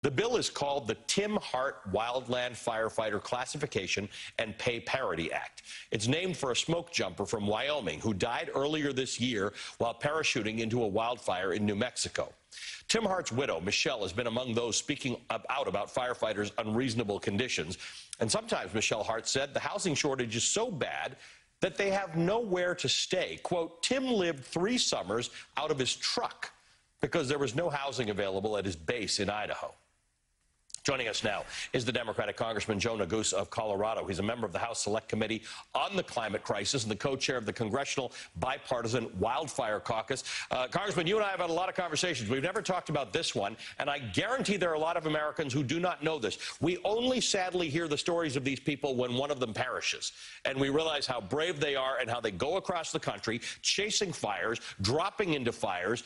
The bill is called the Tim Hart Wildland Firefighter Classification and Pay Parity Act. It's named for a smoke jumper from Wyoming who died earlier this year while parachuting into a wildfire in New Mexico. Tim Hart's widow, Michelle, has been among those speaking out about firefighters' unreasonable conditions. And sometimes, Michelle Hart said, the housing shortage is so bad that they have nowhere to stay. Quote, Tim lived 3 summers out of his truck because there was no housing available at his base in Idaho. Joining us now is the Democratic Congressman Joe Neguse of Colorado. He's a member of the House Select Committee on the Climate Crisis and the co-chair of the Congressional Bipartisan Wildfire Caucus. Congressman, you and I have had a lot of conversations. We've never talked about this one, and I guarantee there are a lot of Americans who do not know this. We only sadly hear the stories of these people when one of them perishes, and we realize how brave they are and how they go across the country chasing fires, dropping into fires,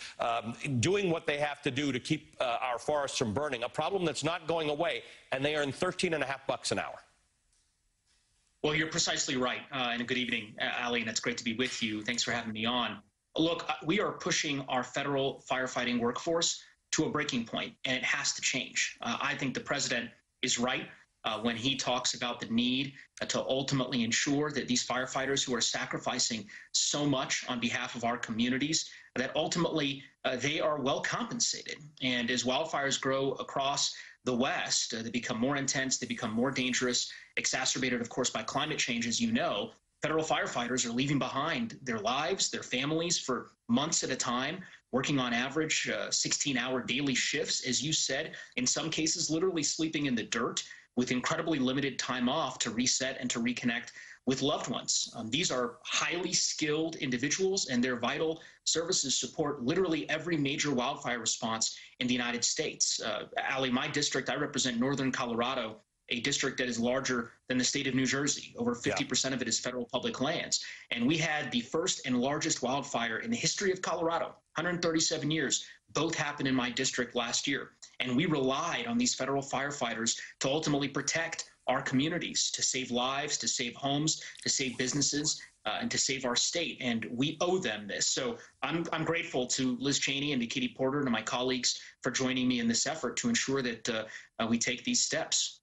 doing what they have to do to keep our forests from burning, a problem that's not going away, and they earn $13.50 an hour. Well, you're precisely right. And good evening, Ali, and it's great to be with you. Thanks for having me on. Look, we are pushing our federal firefighting workforce to a breaking point, and it has to change. I think the president is right when he talks about the need to ultimately ensure that these firefighters who are sacrificing so much on behalf of our communities, that ultimately they are well compensated. And as wildfires grow across the West, they become more intense, they become more dangerous, exacerbated, of course, by climate change, as you know. Federal firefighters are leaving behind their lives, their families for months at a time, working on average 16-hour daily shifts, as you said, in some cases literally sleeping in the dirt with incredibly limited time off to reset and to reconnect with loved ones. These are highly skilled individuals, and their vital services support literally every major wildfire response in the United States. Ali, my district, I represent northern Colorado, a district that is larger than the state of New Jersey. Over 50% of it is federal public lands. And we had the first and largest wildfire in the history of Colorado, 137 years. Both happened in my district last year. And we relied on these federal firefighters to ultimately protect our communities, to save lives, to save homes, to save businesses, and to save our state. And we owe them this. So I'm grateful to Liz Cheney and to Katie Porter and to my colleagues for joining me in this effort to ensure that we take these steps.